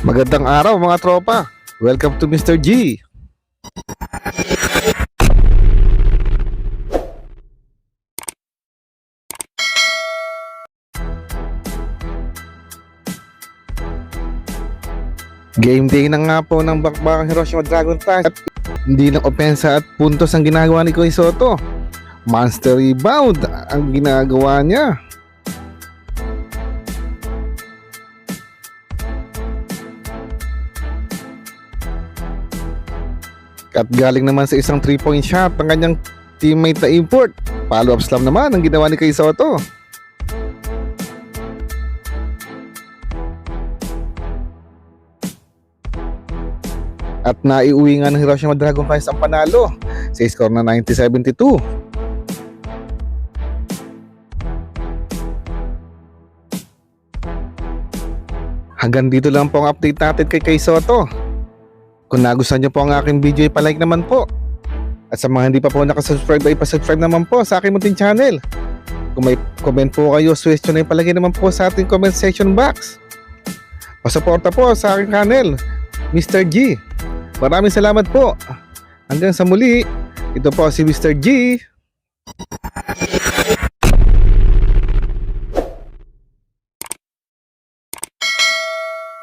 Magandang araw mga tropa. Welcome to Mr. G. Game day na nga po ng Bakbakang Hiroshima Dragon Task at hindi lang opensa at puntos ang ginagawa ni Koy Soto. Monster rebound ang ginagawa niya. At galing naman sa isang 3-point shot ng kanyang teammate na import. Follow-up slam naman ang ginawa ni Koy Soto. At naiuwi nga ng Hiroshima Dragonflies ang panalo sa score na 90-72. Hanggang dito lang po ang update natin kay Koy Soto. Kung nagustuhan nyo po ang aking video, ipalike naman po. At sa mga hindi pa po nakasubscribe, ay pasubscribe naman po sa aking munting channel. Kung may comment po kayo, suggestion ay palagay naman po sa ating comment section box. Pasuporta po sa aking channel, Mr. G. Maraming salamat po. Hanggang sa muli, ito po si Mr. G.